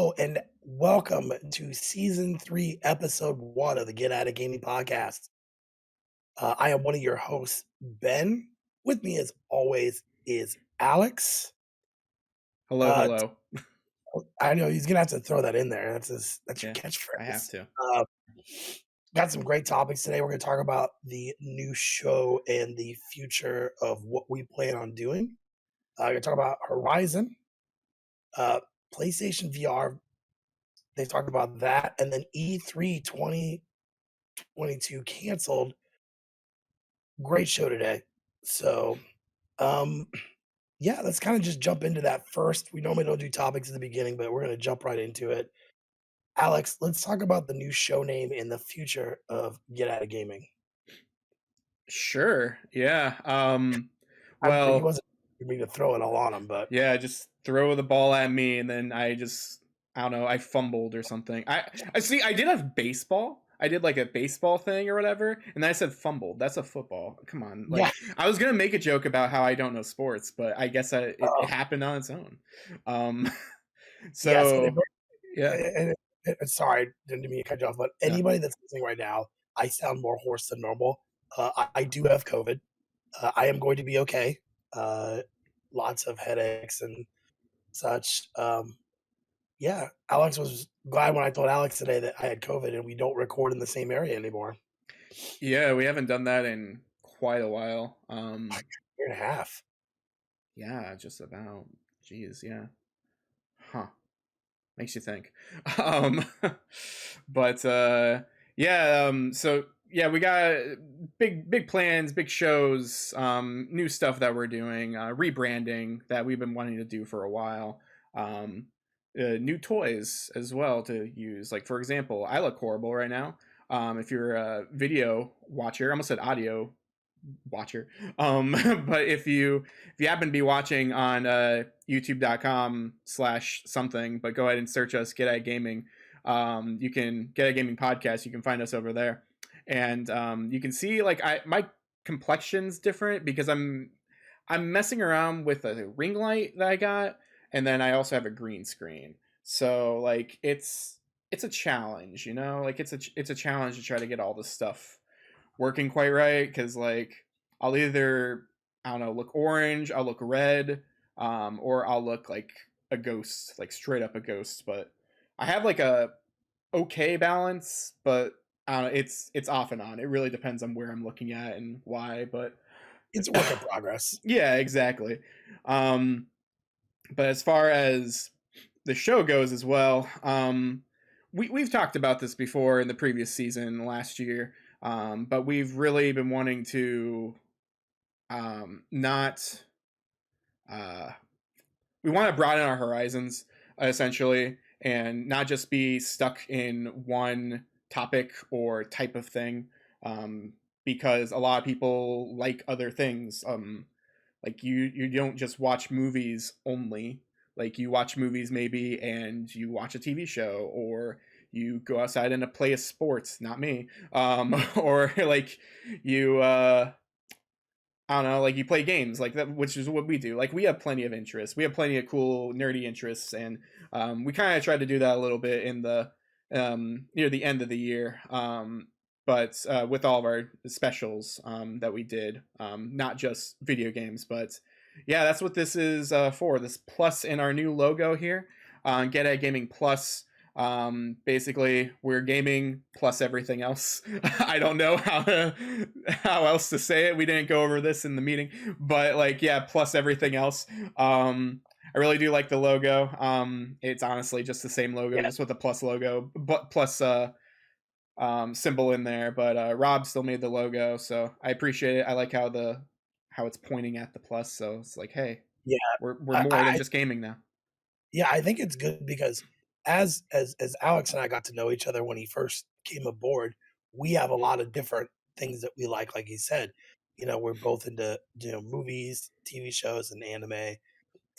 Hello and welcome to season 3, episode 1 of the Get Out of Gaming podcast. I am one of your hosts, Ben. With me, as always, is Alex. Hello, Uh, hello. I know he's gonna have to throw that in there. That's your Yeah, I have catchphrase. to. Uh, got some great topics today. We're gonna talk about the new show and the future of what we plan on doing. We're gonna talk about Horizon, uh, PlayStation VR. They talked about that, and then E3 2022 canceled. Great show today. So, um, yeah, let's kind of just jump into that first. We normally don't do topics at the beginning, but we're going to jump right into it. Alex, let's talk about the new show name and the future of Get Out of Gaming. Sure. Yeah. He Well, wasn't for me to throw it all on him, but yeah, just throw the ball at me and then I don't know, I fumbled or something. I see I did have baseball. I did like a baseball thing or whatever, and then I said fumbled. That's a football. Come on. yeah, Like I was going to make a joke about how I don't know sports, but I guess it uh, happened on its own. Um yeah. So they so yeah. sorry, didn't mean to cut you off, but No. anybody that's listening right now, I sound more hoarse than normal. I do have COVID. I am going to be okay. Lots of headaches and such. Yeah, Alex was glad when I told Alex today that I had COVID and we don't record in the same area anymore. Yeah, we haven't done that in quite a while. Year and a half. Yeah, just about. Jeez, yeah. Huh. Makes you think. Um but yeah, so yeah, we got big plans, big shows, new stuff that we're doing, rebranding that we've been wanting to do for a while. New toys as well to use. Like for example, I look horrible right now. If you're a video watcher, I almost said audio watcher. But if you happen to be watching on youtube.com/ something, but go ahead and search us, Get At Gaming. You can Get At Gaming Podcast. You can find us over there, and you can see like my complexion's different because I'm messing around with a ring light that I got, and then I also have a green screen. So like it's a challenge, you know, like it's a challenge to try to get all this stuff working quite right because like I'll either I don't know look orange, I'll look red, or I'll look like a ghost, like straight up a ghost. But I have like a okay balance, but I don't know, it's off and on. It really depends on where I'm looking at and why. But It's a work in progress. yeah, exactly. Um, but as far as the show goes as well, we've talked about this before in the previous season last year, but we've really been wanting to not uh, we want to broaden our horizons essentially and not just be stuck in one topic or type of thing, because a lot of people like other things. Like you don't just watch movies only. Like you watch movies maybe and you watch a TV show, or you go outside and play a sport, not me. Or like you I don't know, like you play games like that, which is what we do. Like we have plenty of interests. We have plenty of cool nerdy interests, and we kind of tried to do that a little bit in the near the end of the year. But with all of our specials that we did, not just video games, but yeah, that's what this is for. This plus in our new logo here, Get At Gaming Plus. Basically we're gaming plus everything else. I don't know how else to say it. We didn't go over this in the meeting, but like yeah, plus everything else. I really do like the logo. It's honestly just the same logo, Yeah, just with the plus logo, but plus symbol in there. But Rob still made the logo, so I appreciate it. I like how it's pointing at the plus, so it's like, hey, yeah. we're I, more than I just gaming now. yeah, I think it's good because as Alex and I got to know each other when he first came aboard, we have a lot of different things that we like he said. You know, we're both into movies, TV shows, and anime.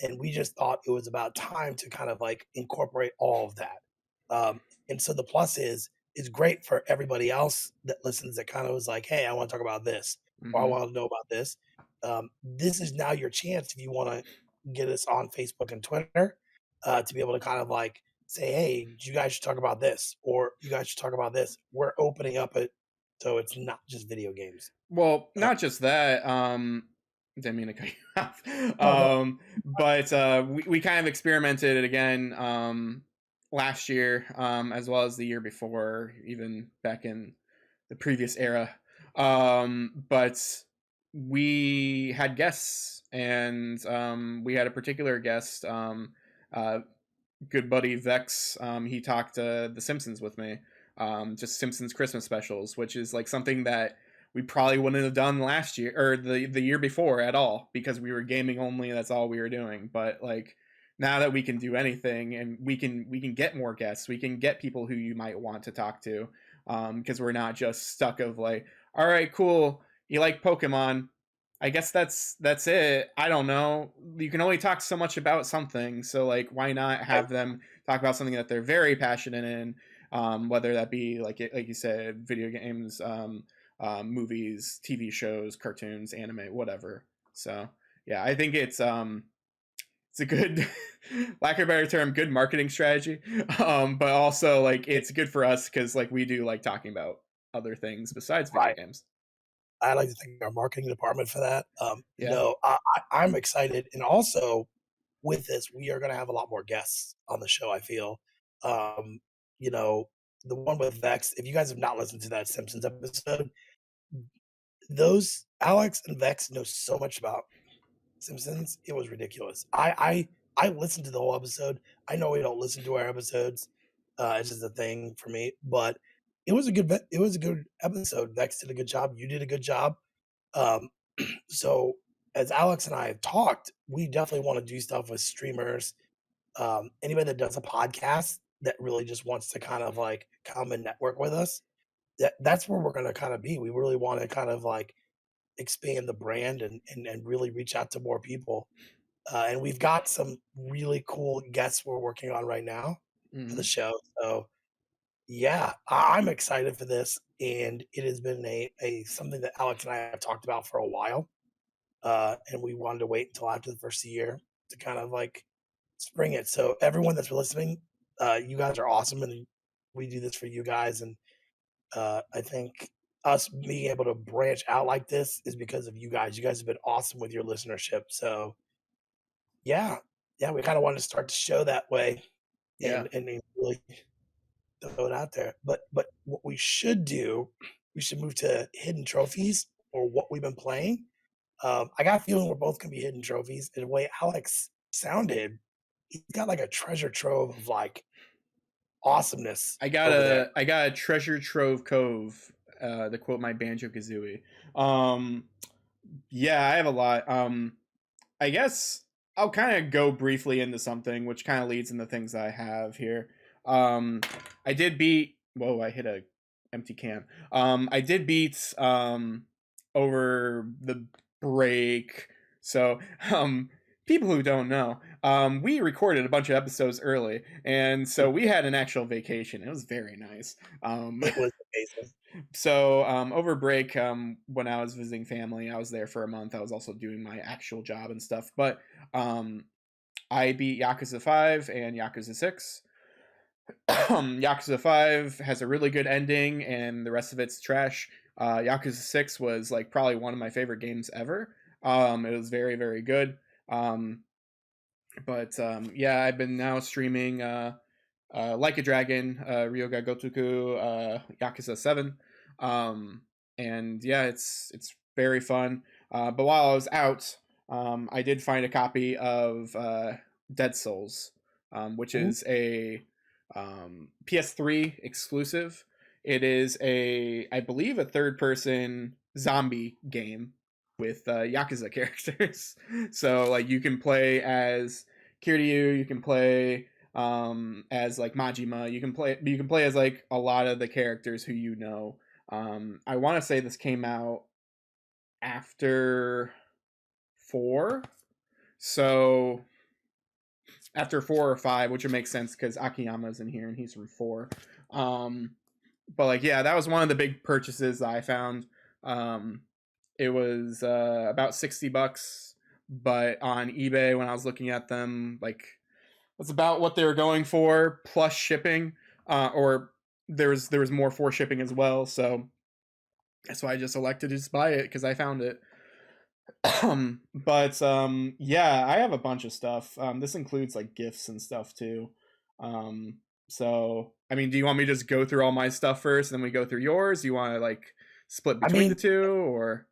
And we just thought it was about time to kind of like incorporate all of that. And so the plus is great for everybody else that listens that kind of was like, hey, I want to talk about this or I Hmm. want to know about this. This is now your chance if you want to get us on Facebook and Twitter to be able to kind of like say, hey, you guys should talk about this, or you guys should talk about this. We're opening up it so it's not just video games. Well, Uh, not just that. Didn't mean to cut you off. no, no, But we kind of experimented it again last year, as well as the year before, even back in the previous era. But we had guests, and we had a particular guest, uh, good buddy Vex. He talked The Simpsons with me, just Simpsons Christmas specials, which is like something that we probably wouldn't have done last year or the year before at all, because we were gaming only. That's all we were doing. But like now that we can do anything, and we can get more guests, we can get people who you might want to talk to, because we're not just stuck of like, all right, cool, you like Pokemon, I guess that's it. I don't know. You can only talk so much about something, so like, why not right, have them talk about something that they're very passionate in, whether that be like you said, video games, movies, TV shows, cartoons, anime, whatever. So yeah, I think it's a good, lack of a better term, good marketing strategy. But also like it's good for us because like we do like talking about other things besides video right. games. I like to thank our marketing department for that. Yeah. No, I'm excited, and also with this, we are going to have a lot more guests on the show. I feel, um, you know, the one with Vex. If you guys have not listened to that Simpsons episode, those Alex and Vex know so much about Simpsons. It was ridiculous. I listened to the whole episode. I know we don't listen to our episodes. It's just a thing for me, but it was a good episode. Vex did a good job. You did a good job. Um, so as Alex and I have talked, we definitely want to do stuff with streamers. Anybody that does a podcast that really just wants to kind of like come and network with us. That's where we're going to kind of be. We really want to kind of like expand the brand and really reach out to more people. And we've got some really cool guests we're working on right now for the Hmm. show. So yeah, I'm excited for this, and it has been a something that Alex and I have talked about for a while. And we wanted to wait until after the first year to kind of like spring it. So everyone that's listening, you guys are awesome, and we do this for you guys. And I think us being able to branch out like this is because of you guys. You guys have been awesome with your listenership. So yeah, yeah, we kind of wanted to start the show that way, Yeah. and really throw it out there. But what we should do, we should move to hidden trophies or what we've been playing. I got a feeling we're both gonna be hidden trophies. And the way Alex sounded, he's got like a treasure trove of like awesomeness over there. I got a treasure trove cove, to quote my Banjo Kazooie. Um, yeah, I have a lot. I guess I'll kind of go briefly into something, which kind of leads into things I have here. Um, I did beat. Whoa! I hit a empty can. I did beat over the break. So people who don't know, we recorded a bunch of episodes early, and so we had an actual vacation. It was very nice. It was amazing. So over break, when I was visiting family, I was there for a month. I was also doing my actual job and stuff. But um, I beat Yakuza 5 and Yakuza 6. Yakuza 5 has a really good ending, and the rest of it's trash. Yakuza 6 was like probably one of my favorite games ever. It was very, very good. Um, but yeah, I've been now streaming Like a Dragon, Ryoga Gotoku, Yakuza 7. Um, and yeah, it's very fun. But while I was out, I did find a copy of Dead Souls, which Ooh, is a PS3 exclusive. It is I believe, a third person zombie game with Yakuza characters. So like you can play as Kiryu, you can play as like Majima, you can play as like a lot of the characters who you know. I want to say this came out after 4, so after 4 or 5, which would make sense because Akiyama's in here and he's from 4. Um, but like yeah, that was one of the big purchases that I found. Um, it was about $60, but on eBay when I was looking at them, like That's about what they were going for, plus shipping. Or there was more for shipping as well. So that's why I just elected to just buy it because I found it. But yeah, I have a bunch of stuff. This includes like gifts and stuff too. Um, so I mean, do you want me to just go through all my stuff first, and then we go through yours? Do you want to like split I between the mean, two, or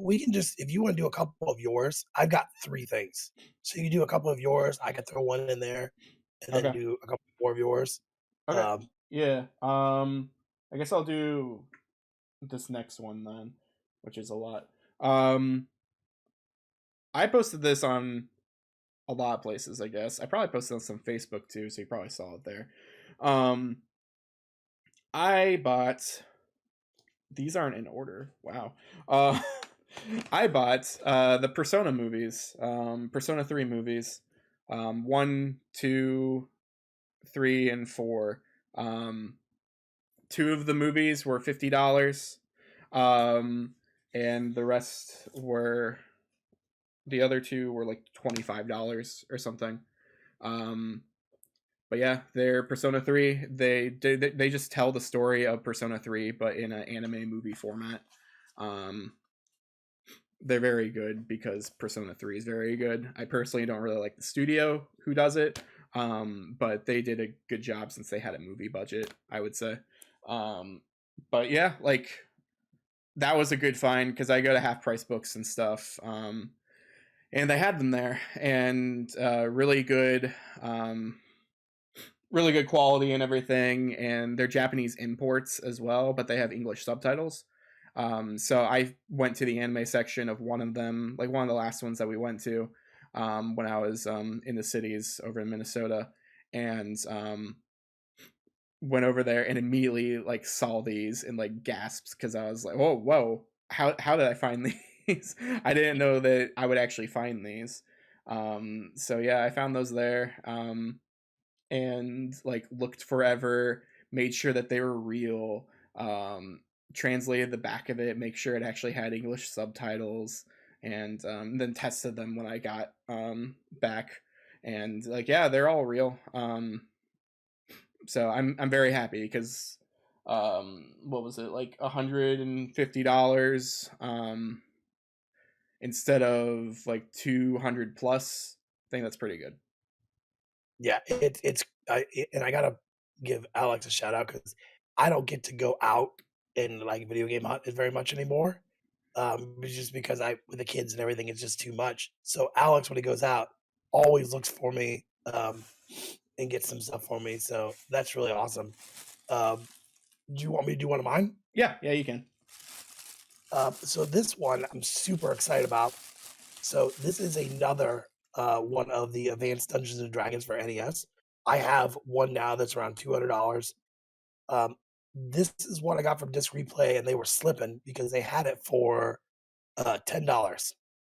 we can just if you want to do a couple of yours, I've got 3 things. So you do a couple of yours, I could throw one in there and then okay, do a couple more of yours. okay, Um, yeah. I guess I'll do this next one then, which is a lot. Um, I posted this on a lot of places. I guess I probably posted on some Facebook too, so you probably saw it there. Um, I bought these aren't in order. Wow. Uh, I bought the Persona movies, Persona 3 movies, 1, 2, 3, and 4. Um, two of the movies were $50, um, and the other two were like $25 or something. Um, but yeah, they're Persona 3. They just tell the story of Persona 3, but in an anime movie format. Um, they're very good because Persona 3 is very good. I personally don't really like the studio who does it, but they did a good job since they had a movie budget, I would say. Um, but yeah, like that was a good find because I go to half price books and stuff. And they had them there, and really good quality and everything, and they're Japanese imports as well, but they have English subtitles. So I went to the anime section of one of them, like one of the last ones that we went to, when I was in the cities over in Minnesota, and went over there and immediately like saw these and like gasps because I was like, whoa, how did I find these? I didn't know that I would actually find these. So yeah, I found those there. And like looked forever, made sure that they were real, um, translated the back of it, make sure it actually had English subtitles, and then tested them when I got back. And like, yeah, they're all real. So I'm very happy because what was it like $150 instead of like 200 plus. I think that's pretty good. yeah, and I gotta give Alex a shout out because I don't get to go out and like video game hunt very much anymore. Just because I with the kids and everything, it's just too much. So Alex, when he goes out, always looks for me and gets some stuff for me. So that's really awesome. Um, do you want me to do one of mine? Yeah, you can. So this one I'm super excited about. So this is another one of the Advanced Dungeons and Dragons for NES. I have one now that's around $200. Um, this is what I got from Disc Replay, and they were slipping because they had it for $10,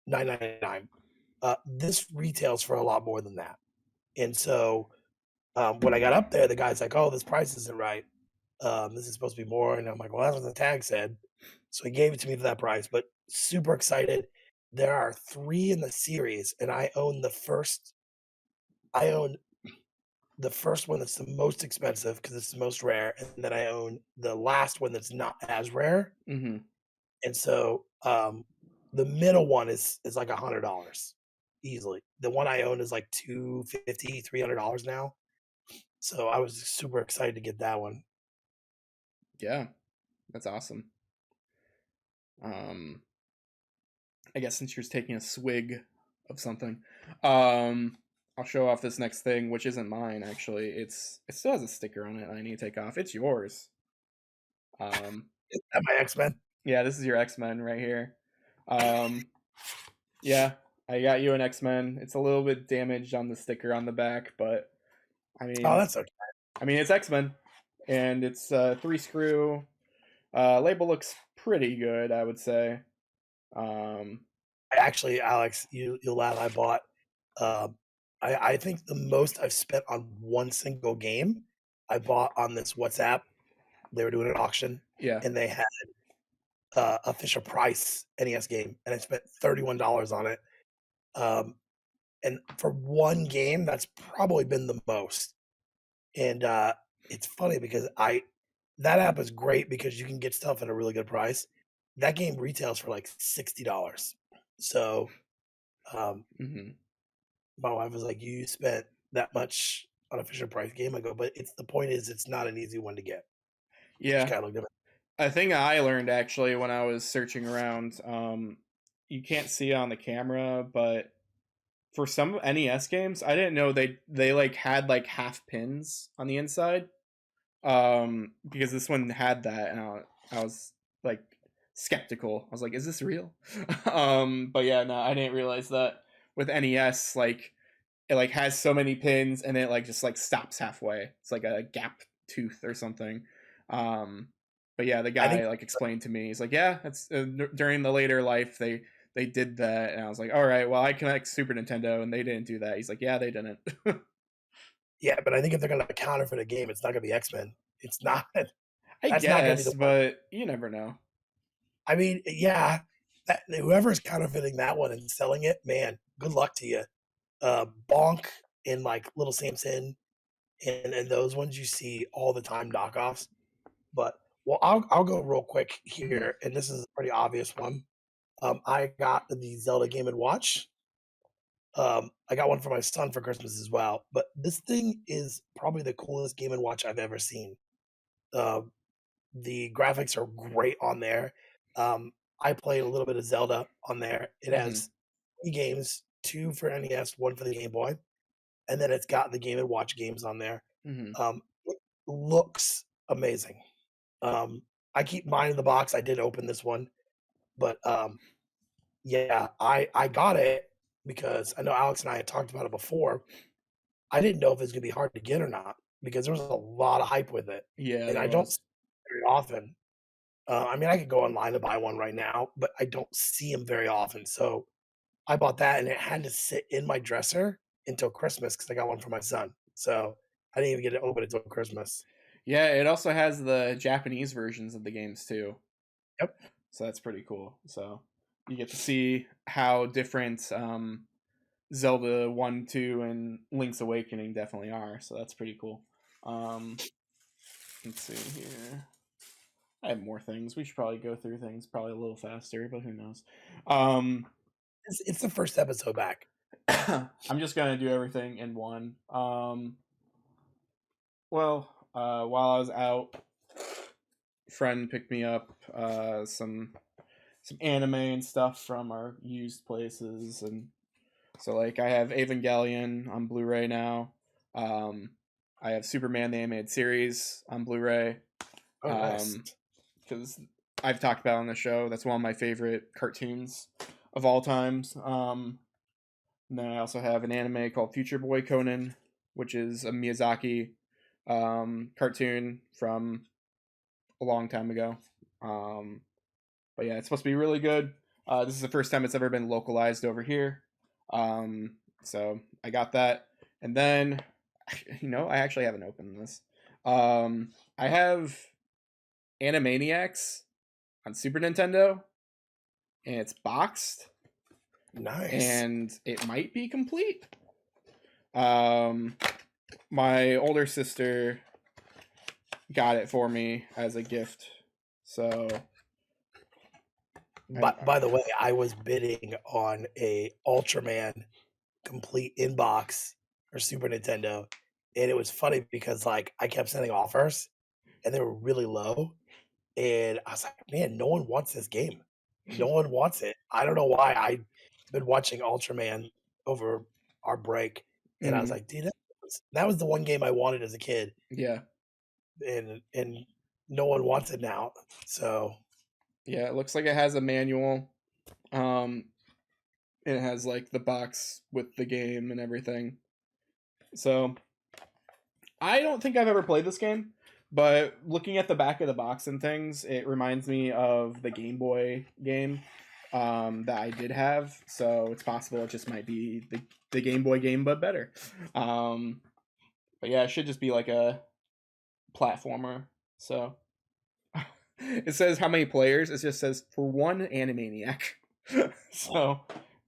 9.99. This retails for a lot more than that. And so when I got up there, the guy's like, "Oh, this price isn't right. This is supposed to be more." And I'm like, "Well, that's what the tag said." So he gave it to me for that price. But super excited. There are 3 in the series, and I own the first one that's the most expensive because it's the most rare, and then I own the last one that's not as rare. Mm-hmm. And so the middle one is like $100 easily. The one I own is like 250, $300 now. So I was super excited to get that one. Yeah, that's awesome. Um, I guess since you're taking a swig of something, um, I'll show off this next thing, which isn't mine actually. It still has a sticker on it. I need to take off. It's yours. Um, Is that my X-Men? yeah, this is your X Men right here. Um, yeah, I got you an X Men. It's a little bit damaged on the sticker on the back, but I Oh, mean, that's okay. it's X Men, and it's 3 screw. Label looks pretty good, I would say. Um, Actually, Alex, you'll laugh. I bought. Um, I think the most I've spent on one single game, I bought on this WhatsApp. They were doing an auction, yeah, and they had a Fisher Price NES game, and I spent $31 on it. Um, And for one game, that's probably been the most. And it's funny because that app is great because you can get stuff at a really good price. That game retails for like $60. So um, Hmm. my wife was like, "You spent that much on a Fisher Price game?" I go, "But the point is, it's not an easy one to get." She Yeah. kind of looked at me. A thing I learned actually when I was searching around, you can't see it on the camera, but for some NES games, I didn't know they like had like half pins on the inside. Because this one had that, and I was like skeptical. I was like, "Is this real?" But yeah, no, I didn't realize that with NES, like it like has so many pins, and it like just like stops halfway. It's like a gap tooth or something. Um, but yeah, the I think guy like explained to me. He's like, "Yeah, that's during the later life they did that," and I was like, "All right, well, I connect Super Nintendo, and they didn't do that." He's like, "Yeah, they didn't." yeah, but I think if they're gonna counterfeit a game, it's not gonna be X-Men. It's not. I That's not gonna be guess, the one. but you never know. I mean, yeah, whoever's counterfeiting that one and selling it, man, good luck to you. Bonk and like Little Samson and those ones you see all the time knockoffs. But well, I'll go real quick Hmm. here, and this is a pretty obvious one. I got the Zelda Game and Watch. I got one for my son for Christmas as well. But this thing is probably the coolest Game and Watch I've ever seen. Um, the graphics are great on there. I played a little bit of Zelda on there. It Hmm. has 3 games, 2 for NES, 1 for the Game Boy, and then it's got the Game and Watch games on there. Hmm. It looks amazing. Um, I keep mine in the box. I did open this one, but yeah, I got it because I know Alex and I had talked about it before. I didn't know if it's gonna be hard to get or not because there was a lot of hype with it, Yeah, and there I don't see was. it very often. I mean, I could go online to buy one right now, but I don't see them very often. So I bought that, and it had to sit in my dresser until Christmas because I got one for my son. So I didn't even get to open it until Christmas. Yeah, it also has the Japanese versions of the games too, Yep. so that's pretty cool. So you get to see how different Zelda 1, 2, and Link's Awakening definitely are. So that's pretty cool. Um, let's see here. I have more things. We should probably go through things probably a little faster, but who knows? Um, It's the first episode back. I'm just gonna do everything in one. Well, while I was out, friend picked me up some anime and stuff from our used places, and so like I have Evangelion on Blu-ray now. Um, I have Superman the Animated Series on Blu-ray. Oh, nice. Because I've talked about on the show. That's one of my favorite cartoons of all times. And then I also have an anime called Future Boy Conan, which is a Miyazaki cartoon from a long time ago. Um, but yeah, it's supposed to be really good. This is the first time it's ever been localized over here. So I got that. And then, I actually haven't opened this. I have Animaniacs on Super Nintendo, and it's boxed, Nice. and it might be complete. Um, my older sister got it for me as a gift, so By the way, I was bidding on a Ultraman complete inbox for Super Nintendo, and it was funny because like I kept sending offers, and they were really low, and I was like, man, no one wants this game. No one wants it. I don't know why. I've been watching Ultraman over our break, and I was mm, like, dude, that was the one game I wanted as a kid, yeah, and no one wants it now. So yeah. It looks like it has a manual. Um, it has like the box with the game and everything. So I don't think I've ever played this game, but looking at the back of the box and things, it reminds me of the Game Boy game that I did have. So it's possible it just might be the Game Boy game, but better. Um, but yeah, it should just be like a platformer. So it says how many players. It just says for one Animaniac. So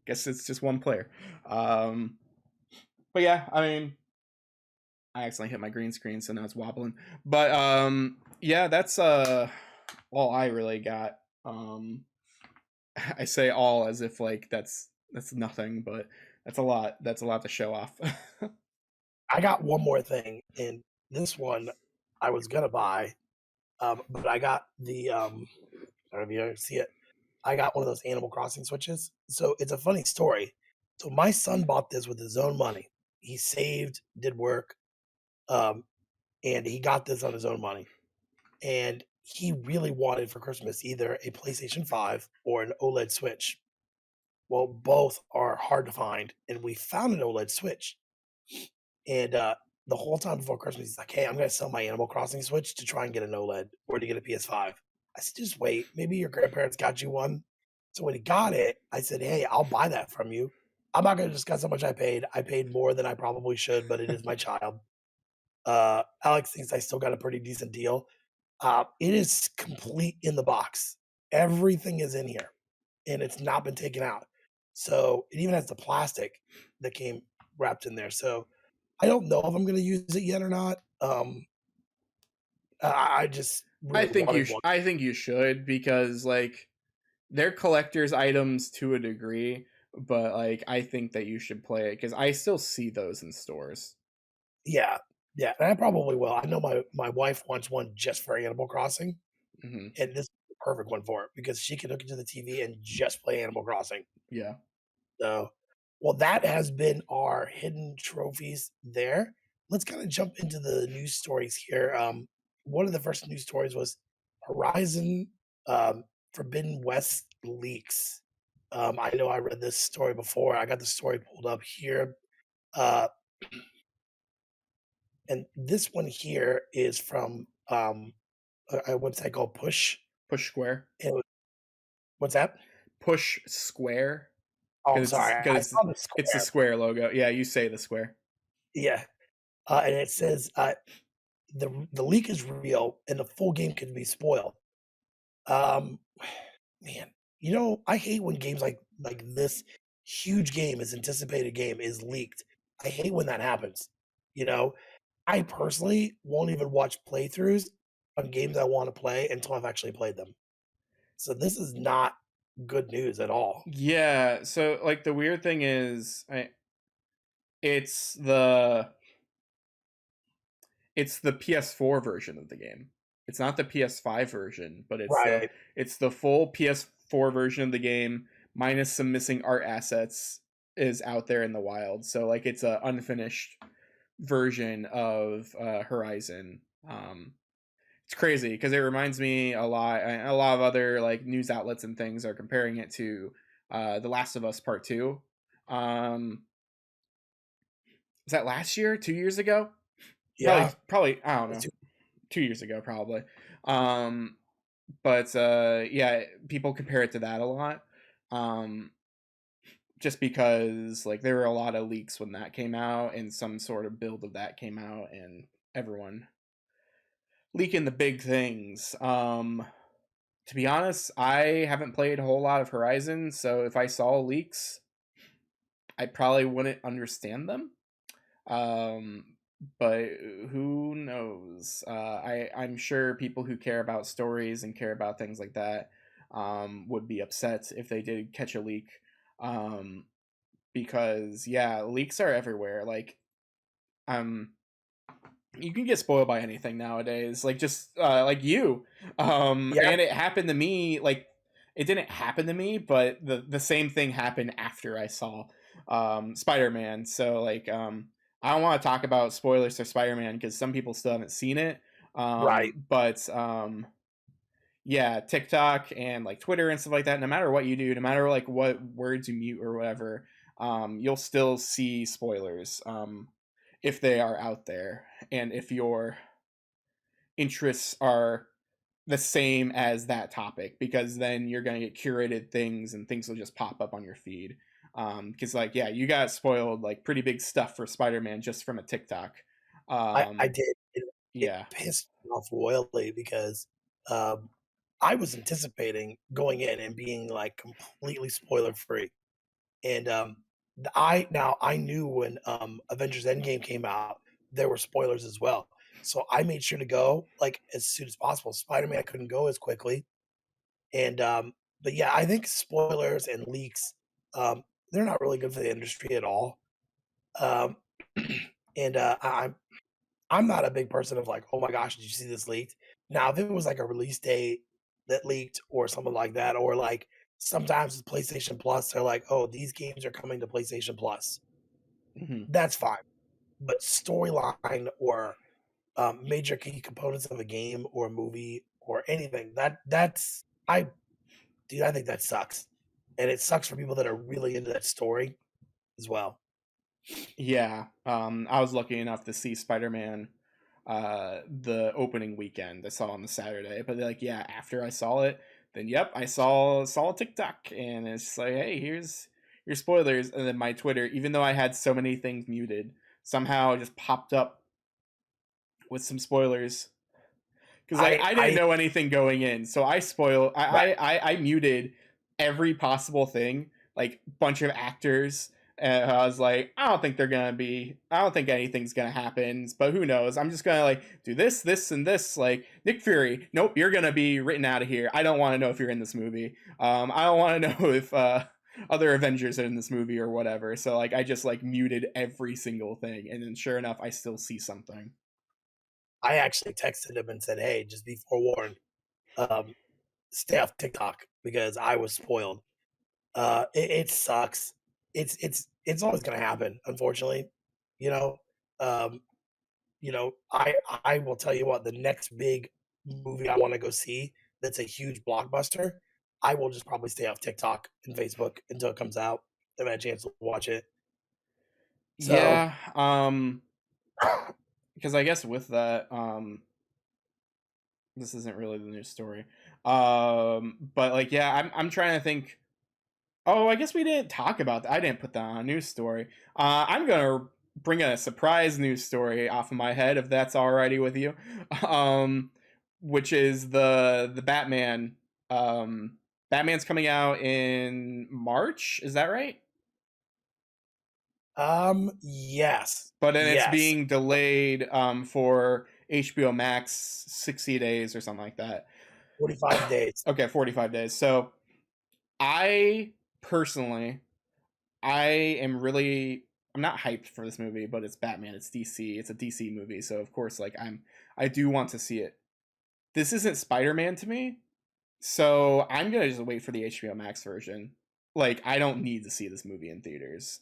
guess it's just one player. But yeah, I mean, I accidentally hit my green screen, so now it's wobbling. But yeah, that's all I really got. I say all as if like that's nothing, but that's a lot. That's a lot to show off. I got one more thing, and this one I was gonna buy, but I got the I don't know if you ever see it. I got one of those Animal Crossing Switches. So it's a funny story. So my son bought this with his own money. He saved, did work, um, and he got this on his own money. And he really wanted for Christmas either a PlayStation 5 or an OLED Switch. Well, both are hard to find, and we found an OLED Switch. And the whole time before Christmas, he's like, "Hey, I'm going to sell my Animal Crossing Switch to try and get an OLED or to get a PS5." I said, "Just wait. Maybe your grandparents got you one." So when he got it, I said, "Hey, I'll buy that from you. I'm not going to discuss how much I paid. I paid more than I probably should, but it is my child." Alex thinks I still got a pretty decent deal. It is complete in the box. Everything is in here, and it's not been taken out. So it even has the plastic that came wrapped in there. So I don't know if I'm gonna use it yet or not. I just really wanted one. I think you should because like they're collector's items to a degree, but like I think that you should play it because I still see those in stores. Yeah, yeah, and I probably will. I know my wife wants one just for Animal Crossing, Hmm. and this is the perfect one for it because she can hook it to the TV and just play Animal Crossing. Yeah. So, well, that has been our hidden trophies there. Let's kind of jump into the news stories here. One of the first news stories was Horizon Forbidden West leaks. I know I read this story before. I got the story pulled up here. Uh, and this one here is from a website called Push. Push Square. And what's that? Push Square Oh, I'm because sorry. I saw the it's the square. square logo. Yeah, you say the square. Yeah. And it says the leak is real and the full game could be spoiled. Um, man, I hate when games like this huge game, is anticipated game, is leaked. I hate when that happens. You know, I personally won't even watch playthroughs on games I want to play until I've actually played them. So this is not good news at all. Yeah, so like the weird thing is it's the it's the PS4 version of the game. It's not the PS5 version, but Right. it's the full PS4 version of the game minus some missing art assets is out there in the wild. So like it's a unfinished version of Horizon. It's crazy because it reminds me a lot. A lot of other like news outlets and things are comparing it to The Last of Us Part Two. Was that last year? 2 years ago? Yeah. Probably. I don't It's know. too- 2 years ago, probably. Um, but yeah, people compare it to that a lot. Um, just because like there were a lot of leaks when that came out, and some sort of build of that came out, and everyone leaking the big things. To be honest, I haven't played a whole lot of Horizon, so if I saw leaks, I probably wouldn't understand them. Um, but who knows? I'm sure people who care about stories and care about things like that would be upset if they did catch a leak. Um, because yeah, leaks are everywhere. Um, you can get spoiled by anything nowadays. Like just like you. Yeah. And it happened to me. Like it didn't happen to me, but the same thing happened after I saw Spider-Man. So like I don't want to talk about spoilers for Spider-Man because some people still haven't seen it. Right. But yeah, TikTok and like Twitter and stuff like that, no matter what you do, no matter like what words you mute or whatever, you'll still see spoilers if they are out there and if your interests are the same as that topic, because then you're going to get curated things and things will just pop up on your feed. Because like yeah, you got spoiled like pretty big stuff for Spider-Man just from a TikTok. I um did. It yeah. pissed me off royally because, um, I was anticipating going in and being, like, completely spoiler free, And I knew when Avengers Endgame came out, there were spoilers as well. So I made sure to go like as soon as possible. Spider-Man I couldn't go as quickly. And but yeah, I think spoilers and leaks, they're not really good for the industry at all. Um and I'm not a big person of like, oh my gosh, did you see this leaked? Now, if it was like a release date that leaked or something like that, or like sometimes with PlayStation Plus, they're like, oh, these games are coming to PlayStation Plus. Hmm. That's fine. But storyline or major key components of a game or a movie or anything, that's I think that sucks. And it sucks for people that are really into that story as well. Yeah, I was lucky enough to see Spider-Man the opening weekend. I saw it on the Saturday, but like yeah, after I saw it, then yep, I saw a TikTok, and it's just like, hey, here's your spoilers, and then my Twitter, even though I had so many things muted, somehow just popped up with some spoilers because like I didn't I know anything going in, so I spoil right. I muted every possible thing, like bunch of actors. And I was like, I don't think anything's gonna happen, but who knows? I'm just gonna like do this, this, and this. Like Nick Fury, nope, you're gonna be written out of here. I don't want to know if you're in this movie. I don't want to know if other Avengers are in this movie or whatever. So like, I just like muted every single thing, and then sure enough, I still see something. I actually texted him and said, hey, just be forewarned. Um, Stay off TikTok because I was spoiled. It sucks. It's always gonna happen, unfortunately. You know, um, I will tell you what, the next big movie I want to go see that's a huge blockbuster, I will just probably stay off TikTok and Facebook until it comes out. If I have a chance to watch it. So Yeah, because I guess with that, this isn't really the news story. But like, yeah, I'm trying to think. Oh, I guess we didn't talk about that. I didn't put that on a news story. I'm gonna bring a surprise news story off of my head, if that's alrighty with you. Um, which is the Batman. Batman's coming out in March. Is that right? yes. But then it's Yes. being delayed for HBO Max 60 days or something like that. 45 days. Okay, 45 days. So I personally, I am really, I'm not hyped for this movie, but it's Batman, it's DC, it's a DC movie, so of course like I do want to see it. This isn't Spider-Man to me, so I'm going to just wait for the HBO Max version. Like I don't need to see this movie in theaters.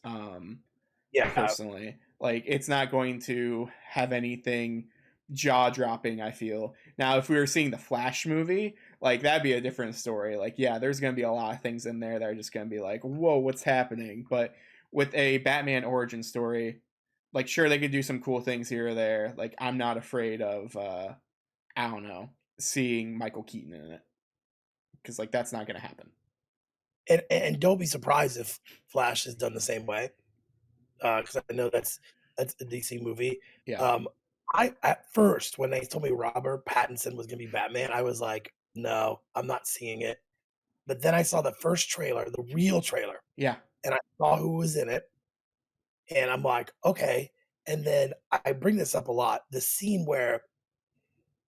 Yeah. Personally, like it's not going to have anything jaw dropping, I feel. Now if we were seeing the Flash movie, like that'd be a different story. Like yeah, there's going to be a lot of things in there that are just going to be like, whoa, what's happening? But with a Batman origin story, like sure they could do some cool things here or there. Like I'm not afraid of I don't know, seeing Michael Keaton in it, because like that's not going to happen. And don't be surprised if Flash is done the same way, because I know that's a DC movie. Yeah. Um, I at first when they told me Robert Pattinson was gonna be Batman, I was like, "No, I'm not seeing it." But then I saw the first trailer, the real trailer, Yeah. and I saw who was in it, and I'm like, "Okay." And then I bring this up a lot, the scene where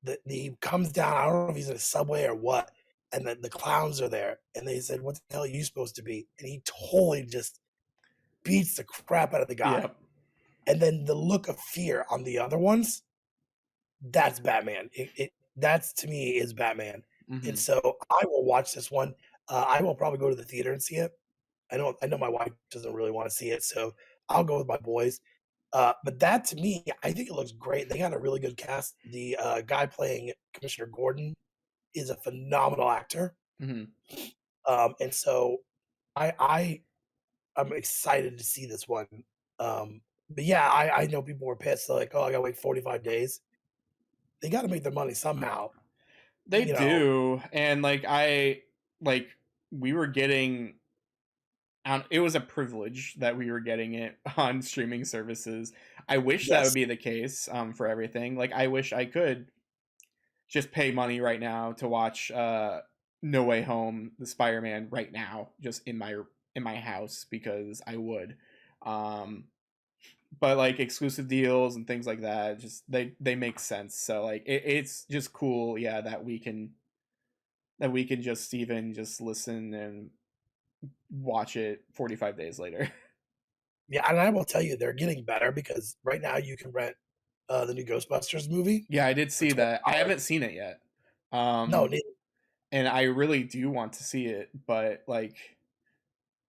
the he comes down, I don't know if he's in a subway or what, and the clowns are there, and they said, "What the hell are you supposed to be?" And he totally just beats the crap out of the guy. Yeah. And then the look of fear on the other ones, that's Batman. That's to me is Batman. And Hmm. so I will watch this one. I will probably go to the theater and see it. I know my wife doesn't really want to see it, so I'll go with my boys. But that to me, I think it looks great. They got a really good cast. The guy playing Commissioner Gordon is a phenomenal actor. Hmm. And so I I'm excited to see this one. But yeah, I know people were pissed. They're like, "Oh, I gotta wait 45 days." They gotta make their money somehow, They you know? do, and like like we were getting it was a privilege that we were getting it on streaming services. I wish that would Yes. be the case for everything. Like I wish I could just pay money right now to watch No Way Home, the Spider-Man right now, just in my house because I would. Um, but like exclusive deals and things like that, just they make sense. So like it's just cool, yeah, that we can just even just listen and watch it 45 days later. Yeah, and I will tell you, they're getting better because right now you can rent the new Ghostbusters movie Yeah, I did for see that. I $20. haven't seen it yet. No, Um, neither. and I really do want to see it, but like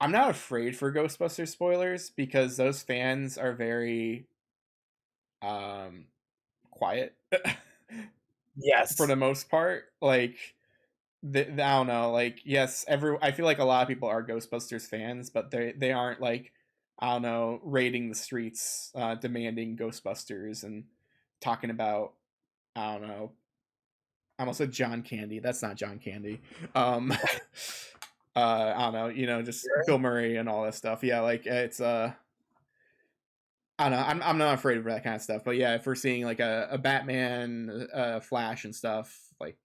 I'm not afraid for Ghostbusters spoilers because those fans are very um quiet for Yes. the most part. Like I don't know, like yes, I feel like a lot of people are Ghostbusters fans, but they aren't like I don't know, raiding the streets, demanding Ghostbusters and talking about I don't know. I almost said John Candy. That's not John Candy. Um, I don't know, just Bill Murray and all that stuff. Yeah, like it's I don't know. I'm not afraid of that kind of stuff, but yeah, if we're seeing like a Batman, Flash, and stuff, like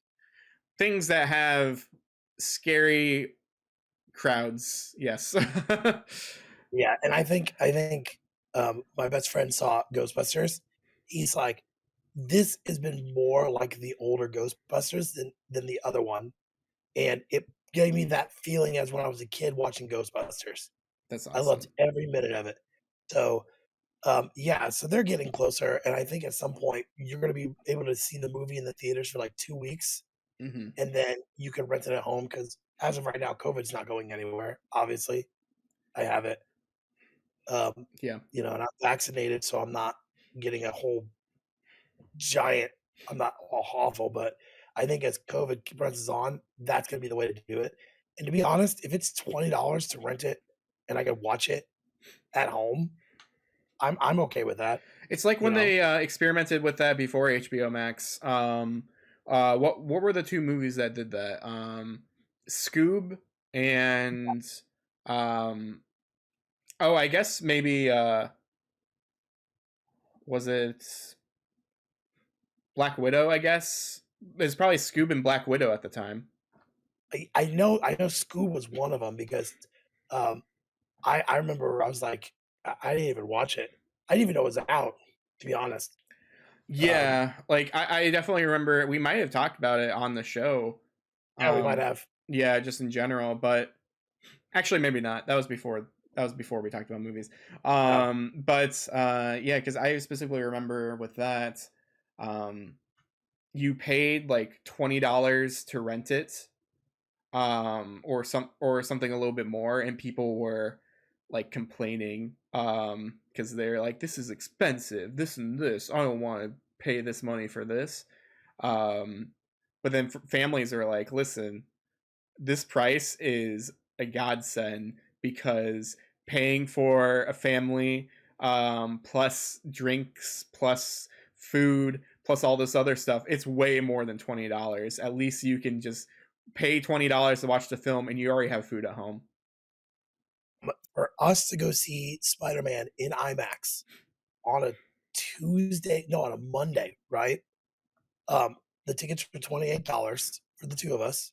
things that have scary crowds, yes. Yeah, and I think my best friend saw Ghostbusters. He's like, "This has been more like the older Ghostbusters than the other one," and it gave me that feeling as when I was a kid watching Ghostbusters. That's I loved awesome. every minute of it. So, yeah, so they're getting closer, and I think at some point you're gonna be able to see the movie in the theaters for like 2 weeks, Hmm. and then you can rent it at home because as of right now, COVID's not going anywhere. Obviously, I have it. Um, Yeah, and I'm vaccinated, so I'm not getting a whole giant. I'm not awful, but I think as COVID presses on, that's gonna be the way to do it. And to be honest, if it's $20 to rent it and I can watch it at home, I'm okay with that. it's like You when know, they experimented with that before HBO Max. What were the two movies that did that? Scoob and um, oh, I guess maybe was it Black Widow? I guess it's probably Scoob and Black Widow at the time. I know Scoob was one of them because um, I remember I was like I didn't even watch it. I didn't even know it was out. To be honest, um, Yeah, like I definitely remember we might have talked about it on the show. yeah, we might Um, have. yeah, just in general, but actually maybe not. That was before we talked about movies. Um, But yeah, because I specifically remember with that, um, you paid like $20 to rent it, or something a little bit more, and people were like complaining, because they're like, this is expensive, this and this. I don't want to pay this money for this. Um, but then families are like, listen, this price is a godsend because paying for a family, plus drinks plus food plus all this other stuff, it's way more than $20. At least you can just pay $20 to watch the film and you already have food at home. for us to go see Spider-Man in IMAX on a Tuesday, no, on a Monday, right? Um, the tickets were $28 for the two of us,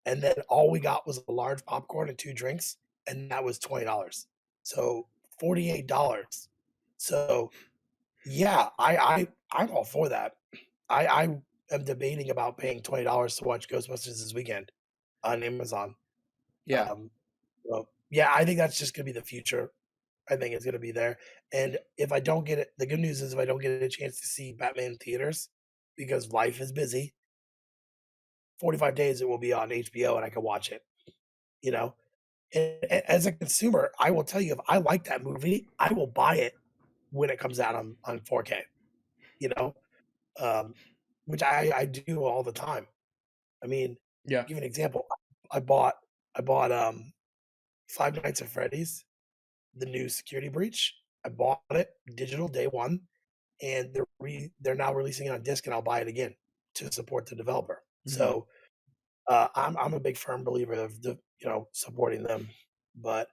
and then all we got was a large popcorn and two drinks, and that was $20. So $48. So yeah, I'm all for that. I am debating about paying $20 to watch Ghostbusters this weekend on Amazon. Yeah. Um, well, yeah, I think that's just gonna be the future. I think it's gonna be there. And if I don't get it, the good news is if I don't get a chance to see Batman in theaters because life is busy, 45 days it will be on HBO and I can watch it, you know? And as a consumer, I will tell you if I like that movie, I will buy it when it comes out on 4K, you know? Um, which I do all the time. I mean, Yeah. give you an example. I bought I bought Five Nights at Freddy's, the new Security Breach. I bought it digital day one, and they're now releasing it on disc, and I'll buy it again to support the developer. Hmm. So I'm a big firm believer of supporting them. But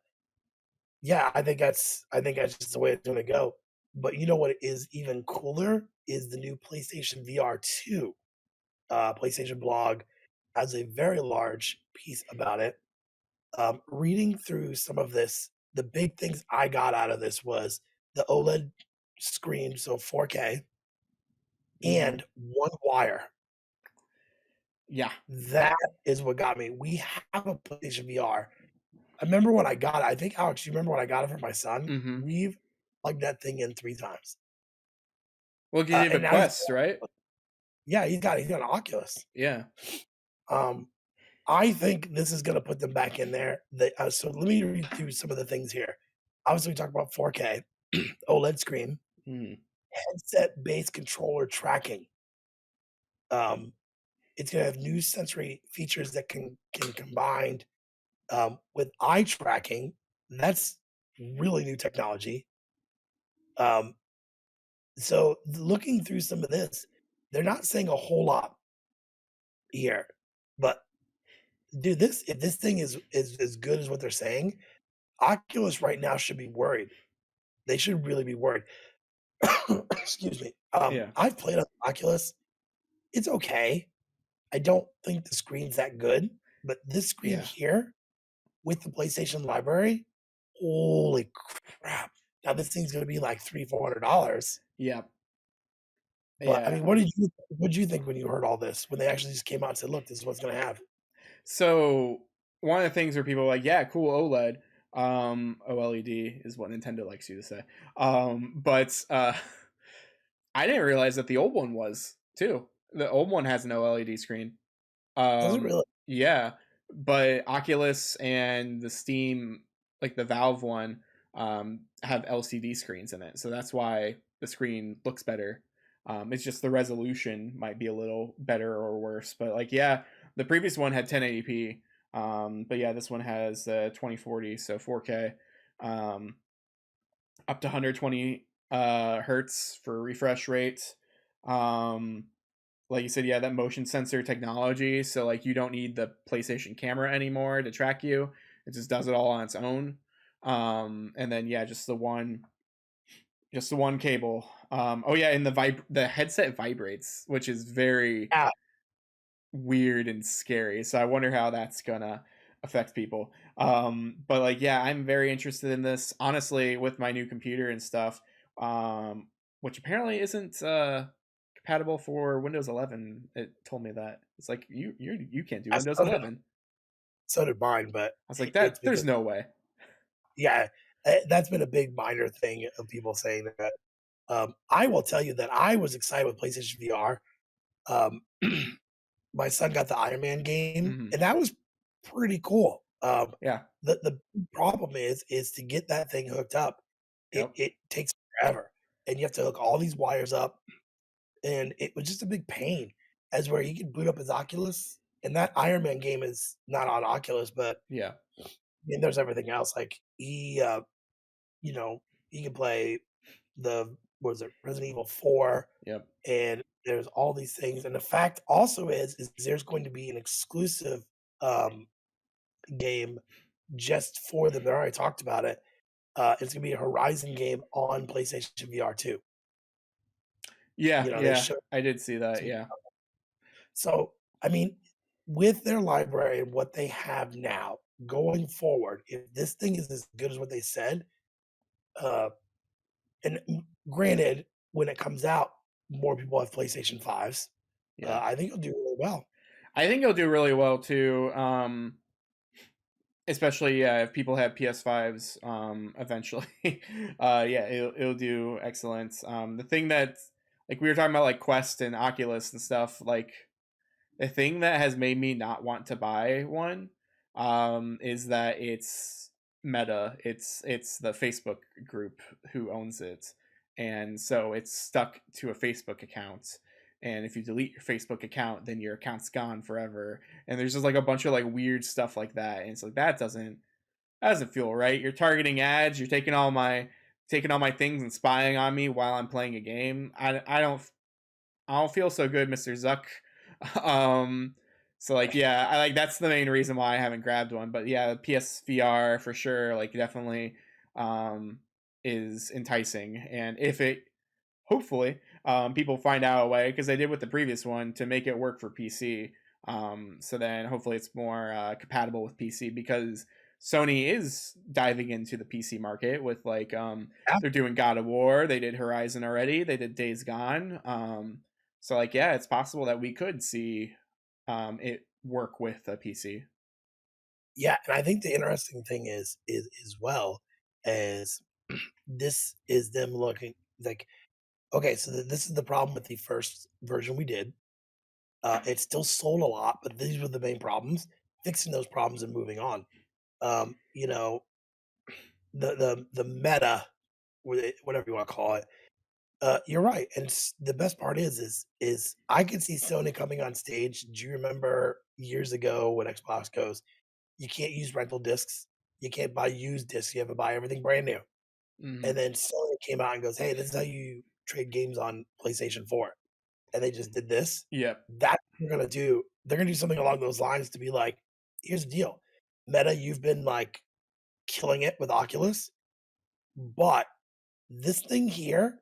yeah, I think that's just the way it's gonna go. But you know what is even cooler is the new PlayStation VR 2. PlayStation Blog has a very large piece about it. Reading through some of this, the big things I got out of this was the OLED screen, so 4K, Mm-hmm. and one wire. Yeah. That is what got me. We have a PlayStation VR. I remember when I got it. I think, Alex, you remember when I got it for my son? Mm-hmm. We've plugged that thing in 3 times. Well, you have a And now he's Quest, right? yeah, he's got an Oculus. Yeah. Um, I think this is gonna put them back in there. So let me read through some of the things here. Obviously, we talked about 4K, OLED screen, Mm. headset-based controller tracking. Um, it's gonna have new sensory features that can combined with eye tracking. That's really new technology. Um, so looking through some of this, they're not saying a whole lot here, but dude, this if this thing is as good as what they're saying, Oculus right now should be worried. They should really be worried. Excuse me. Yeah. I've played on Oculus. It's okay. I don't think the screen's that good, but this screen Yeah. here with the PlayStation library, holy crap! Now this thing's gonna be like $300-400. Yeah. But I Yeah. mean, what did you think when you heard all this? When they actually just came out and said, "Look, this is what's gonna have." So one of the things where people are like, yeah, cool OLED. OLED is what Nintendo likes you to say. But I didn't realize that the old one was too. The old one has an OLED screen. Does it really? Yeah, but Oculus and the Steam, like the Valve one, have LCD screens in it, so that's why the screen looks better. It's just the resolution might be a little better or worse, but like yeah, the previous one had 1080p, but yeah, this one has 2040, so 4K, um, up to 120 hertz for refresh rate. Um, like you said, yeah, that motion sensor technology. So like you don't need the PlayStation camera anymore to track you. It just does it all on its own. And then yeah, just the one cable. Oh yeah, and the headset vibrates, which is very Yeah. weird and scary. So I wonder how that's gonna affect people. But like yeah, I'm very interested in this. Honestly, with my new computer and stuff, which apparently isn't compatible for Windows 11. It told me that. It's like you can't do I Windows so did 11. so did mine, but I was like it's that because there's no way. yeah, that's been a big minor thing of people saying that. I will tell you that I was excited with PlayStation VR. Um, my son got the Iron Man game, Hmm. and that was pretty cool. Yeah. The big problem is to get that thing hooked up, Yep. it takes forever, and you have to hook all these wires up, and it was just a big pain. As where he could boot up his Oculus, and that Iron Man game is not on Oculus, but Yeah. I mean, there's everything else. Like you know, he can play the what is it, Resident Evil 4, Yep. and there's all these things. And the fact also is there's going to be an exclusive um, game just for them. They already talked about it. It's gonna be a Horizon game on PlayStation VR 2. Yeah. They Yeah. showed I did see that. Yeah. so I mean, with their library and what they have now going forward, if this thing is as good as what they said, uh, and granted, when it comes out, more people have PlayStation 5s. Yeah. I think it'll do really well. I think it'll do really well too. Especially yeah, if people have PS5s eventually. Yeah, it'll do excellent. The thing that like we were talking about like Quest and Oculus and stuff, like the thing that has made me not want to buy one is that it's Meta. It's the Facebook group who owns it. And so it's stuck to a Facebook account. And if you delete your Facebook account, then your account's gone forever. And there's just like a bunch of like weird stuff like that. And it's like that doesn't feel right. You're targeting ads, you're taking all my things and spying on me while I'm playing a game. I don't feel so good, Mr. Zuck. Um, so like yeah, I like that's the main reason why I haven't grabbed one. But yeah, PSVR for sure, like definitely um is enticing. And if it hopefully people find out a way because they did with the previous one to make it work for PC. So then hopefully it's more compatible with PC because Sony is diving into the PC market with like Yeah, they're doing God of War, they did Horizon already, they did Days Gone. So like yeah, it's possible that we could see it work with a PC. yeah, and I think the interesting thing is as well as this is them looking like, okay, so this is the problem with the first version we did. It still sold a lot, but these were the main problems. Fixing those problems and moving on. You know, the meta, whatever you want to call it. You're right, and the best part is I can see Sony coming on stage. Do you remember years ago when Xbox goes, you can't use rental discs, you can't buy used discs, you have to buy everything brand new. Hmm. And then Sony came out and goes, hey, this is how you trade games on PlayStation 4. And they just did this. Yep. That's what they're gonna do. They're gonna do something along those lines to be like, here's the deal. Meta, you've been like killing it with Oculus, but this thing here,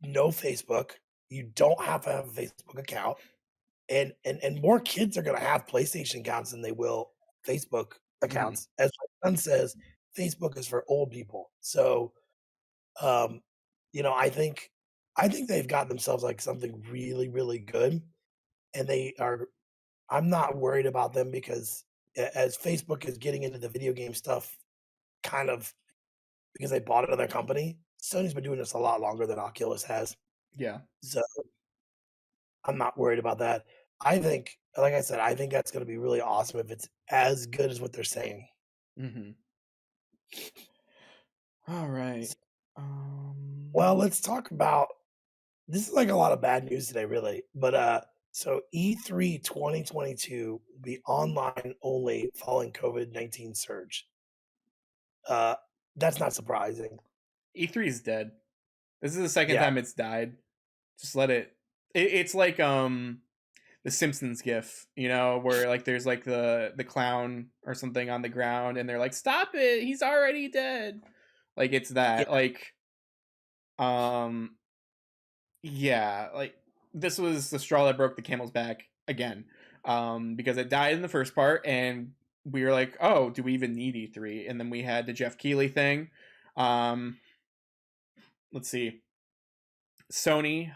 no Facebook. You don't have to have a Facebook account. And more kids are gonna have PlayStation accounts than they will Facebook Hmm. accounts. As my son says, Facebook is for old people. So, um, I think they've got themselves like something really, really good. And they are I'm not worried about them because as Facebook is getting into the video game stuff, kind of because they bought another company, Sony's been doing this a lot longer than Oculus has. Yeah. So I'm not worried about that. I think, like I said, I think that's going to be really awesome if it's as good as what they're saying. Hmm. All right. S- Well, Um, let's talk about this is like a lot of bad news today, really. But so E3 2022 will be online only following COVID-19 surge. Uh, that's not surprising. E3 is dead. This is the second Yeah, time it's died. Just let it. It's like the Simpsons gif, you know, where like there's like the clown or something on the ground, and they're like, "Stop it! He's already dead." Like it's yeah, that. Like um yeah, like this was the straw that broke the camel's back again, because it died in the first part, and we were like, "Oh, do we even need E3?" And then we had the Jeff Keighley thing. Um, let's see. Sony,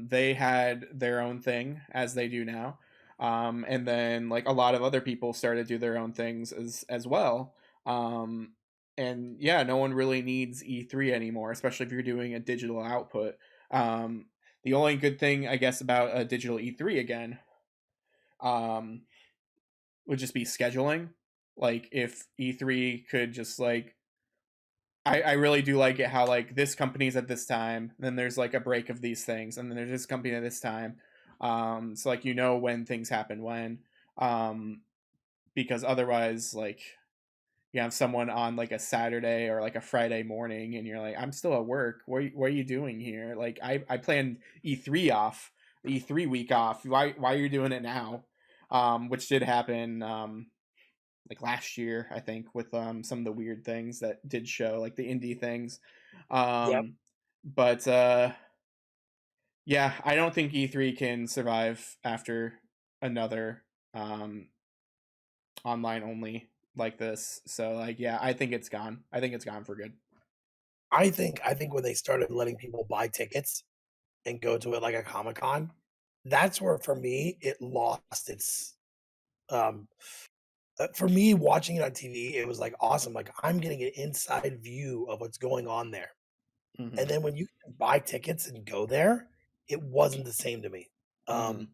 they had their own thing as they do now. And then like a lot of other people started to do their own things as well. Um, and yeah, no one really needs E3 anymore, especially if you're doing a digital output. Um, the only good thing I guess about a digital E3 again, um, would just be scheduling. Like if E3 could just like I really do like it how like this company's at this time, then there's like a break of these things, and then there's this company at this time. So like you know when things happen when, um, because otherwise like you have someone on like a Saturday or like a Friday morning, and you're like, I'm still at work. What are you doing here? Like I planned E3 off, E3 week off. Why are you doing it now? Which did happen. Like last year, I think, with some of the weird things that did show, like the indie things. yep. Um, but yeah, I don't think E3 can survive after another um, online only like this. So like, yeah, I think it's gone. I think it's gone for good. I think when they started letting people buy tickets and go to it like a Comic Con, that's where for me it lost its. Um, for me, watching it on TV, it was like awesome. Like I'm getting an inside view of what's going on there. Hmm. And then when you can buy tickets and go there, it wasn't the same to me. Hmm. Um,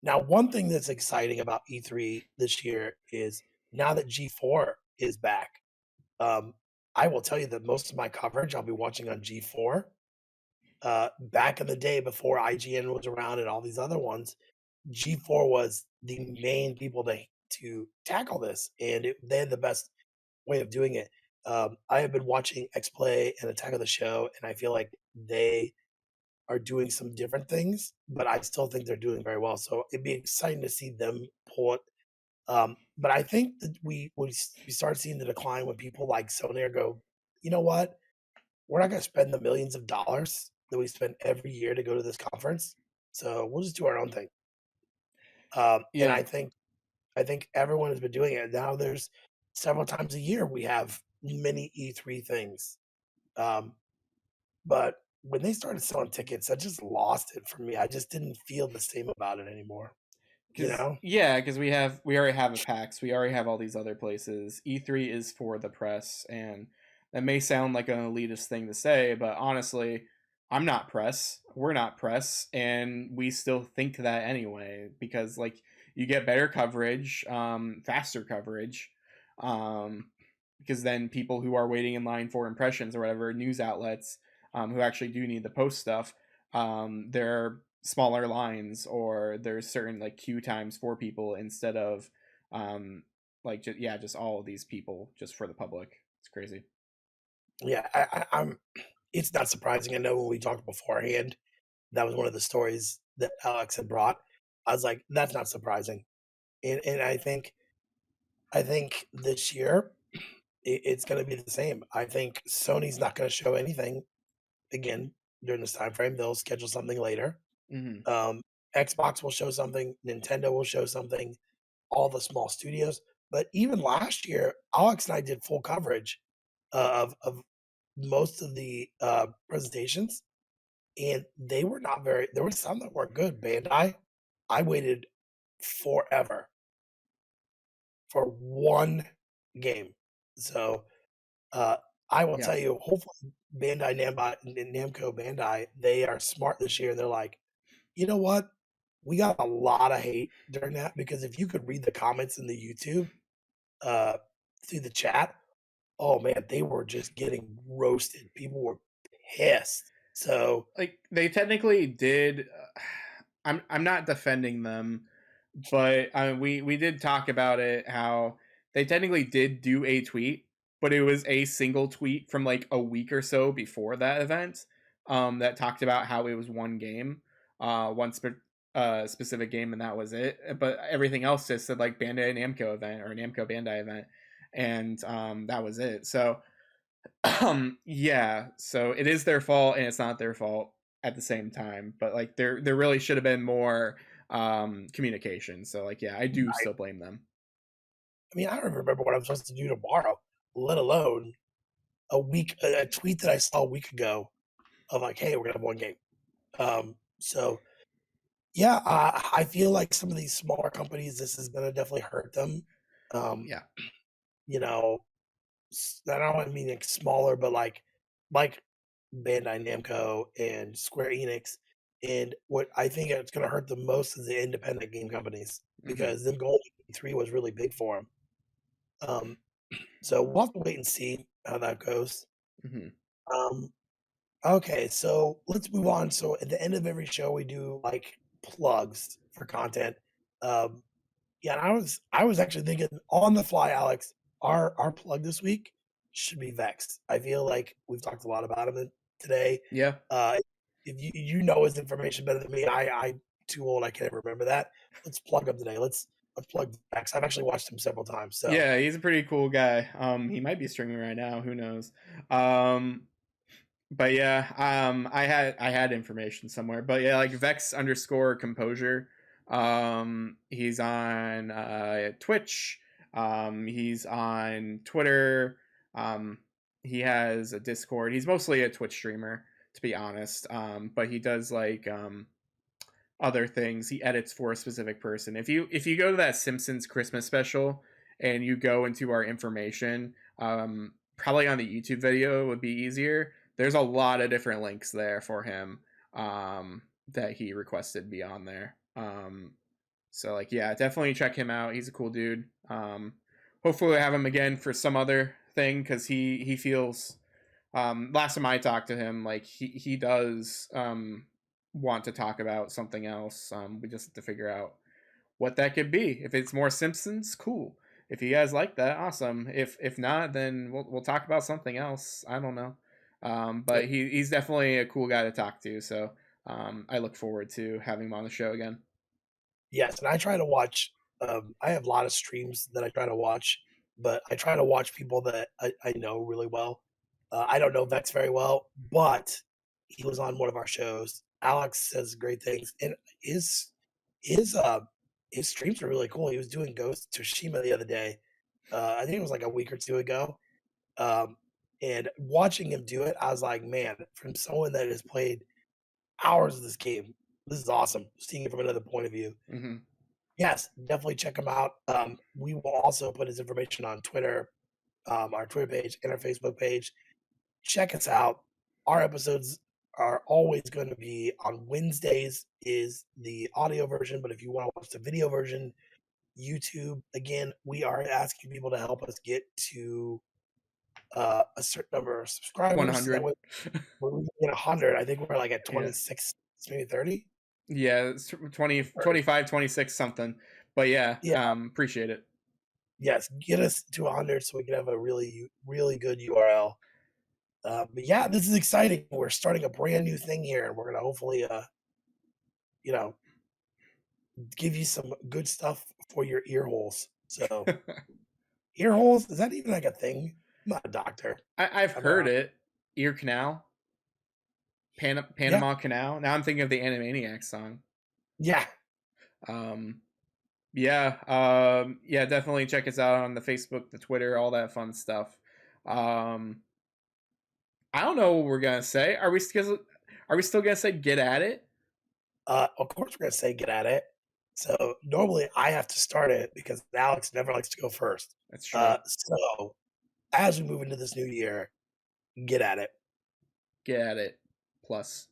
Now, one thing that's exciting about E3 this year is now that G4 is back, um, I will tell you that most of my coverage I'll be watching on G4. Back in the day before IGN was around and all these other ones, G4 was the main people to tackle this, and they had the best way of doing it. I have been watching X Play and Attack of the Show, and I feel like they are doing some different things, but I still think they're doing very well. So it'd be exciting to see them pull it. But I think that we start seeing the decline when people like Sony go, you know what? We're not going to spend the millions of dollars that we spend every year to go to this conference. So we'll just do our own thing. And Yeah. I think everyone has been doing it. Now there's several times a year we have mini E3 things. Um, but when they started selling tickets, I just lost it for me. I just didn't feel the same about it anymore. You Because know? yeah, because we already have a PAX, we already have all these other places. E3 is for the press, and that may sound like an elitist thing to say, but honestly, I'm not press. We're not press, and we still think that anyway because like you get better coverage, faster coverage, um, because then people who are waiting in line for impressions or whatever news outlets, who actually do need the post stuff, there are smaller lines or there's certain like queue times for people instead of like just all of these people just for the public. It's crazy. Yeah, I'm. It's not surprising. I know when we talked beforehand, that was one of the stories that Alex had brought. I was like, that's not surprising, and I think this year it's going to be the same. I think Sony's not going to show anything again during this time frame. They'll schedule something later. Hmm. Um, Xbox will show something. Nintendo will show something. All the small studios. But even last year, Alex and I did full coverage of most of the presentations, and they were not very. There were some that weren't good. Bandai, I waited forever for one game. So uh, I will Yeah. tell you, hopefully, Namco Bandai, they are smart this year. They're like, you know what? We got a lot of hate during that because if you could read the comments in the YouTube uh, through the chat, oh man, they were just getting roasted. People were pissed. So Like they technically did. I'm not defending them, but we did talk about it how they technically did do a tweet, but it was a single tweet from like a week or so before that event, that talked about how it was one game, specific game, and that was it. But everything else just said like Bandai Namco event or Namco Bandai event, and that was it. So yeah, so it is their fault and it's not their fault at the same time, but like there really should have been more communication. So like yeah, I do I, still blame them. I mean, I don't even remember what I'm supposed to do tomorrow, let alone a tweet that I saw a week ago of like, hey, we're gonna have one game. So yeah, I feel like some of these smaller companies, this is gonna definitely hurt them. Um, Yeah. you know, I don't mean like smaller, but like Bandai Namco and Square Enix. And what I think it's going to hurt the most is the independent game companies Mhm. because them going to E3 was really big for them. Um, so we'll have to wait and see how that goes. Mhm. Um, okay, so let's move on. So at the end of every show, we do like plugs for content. Um, Yeah, and I was actually thinking on the fly, Alex, our plug this week should be Vex. I feel like we've talked a lot about him today. Yeah. Uh, if you know his information better than me, I'm too old. I can't remember that. Let's plug him today. Let's plug Vex. I've actually watched him several times. So Yeah, he's a pretty cool guy. He might be streaming right now, who knows. Um but yeah, I had information somewhere. But yeah, like Vex underscore composure. He's on Twitch. He's on Twitter. Um, he has a Discord. He's mostly a Twitch streamer, to be honest. But he does like other things. He edits for a specific person. If you go to that Simpsons Christmas special and you go into our information, probably on the YouTube video would be easier. There's a lot of different links there for him, that he requested be on there. So like yeah, definitely check him out. He's a cool dude. Hopefully we'll have him again for some other thing because he feels, last time I talked to him, like he does want to talk about something else. We just have to figure out what that could be. If it's more Simpsons, cool. If you guys like that, awesome. If not, then we'll talk about something else. I don't know. But he's definitely a cool guy to talk to. So I look forward to having him on the show again. yes, and I try to watch. I have a lot of streams that I try to watch, but I try to watch people that I know really well. I don't know Vex very well, but he was on one of our shows. Alex says great things, and his his uh his streams are really cool. He was doing Ghost Tsushima the other day, I think it was like a week or two ago. Um, and watching him do it, I was like, man, from someone that has played hours of this game, this is awesome. Seeing it from another point of view. Hmm. Yes, definitely check him out. We will also put his information on Twitter, our Twitter page, and our Facebook page. Check us out. Our episodes are always going to be on Wednesdays is the audio version, but if you want to watch the video version, YouTube, again, we are asking people to help us get to a certain number of subscribers. That 100. way, when we get 100, I think we're like at Yeah. 26, maybe 30. Yeah, it's 20, Or, 25, 26 something. But yeah, yeah, appreciate it. yes, get us to 100 so we can have a really, really good URL. But yeah, this is exciting. We're starting a brand new thing here, and we're gonna hopefully, you know, give you some good stuff for your ear holes. So, ear holes, is that even like a thing? I'm not a doctor. I've I'm heard not. it. Ear canal, Yeah, Panama Canal. Now I'm thinking of the Animaniacs song. yeah. Um, yeah, yeah, definitely check us out on the Facebook, the Twitter, all that fun stuff. Um, I don't know what we're gonna say. Are we still gonna say get at it? Of course, we're gonna say get at it. So normally I have to start it because Alex never likes to go first. That's true. So as we move into this new year, get at it. Get at it. Plus.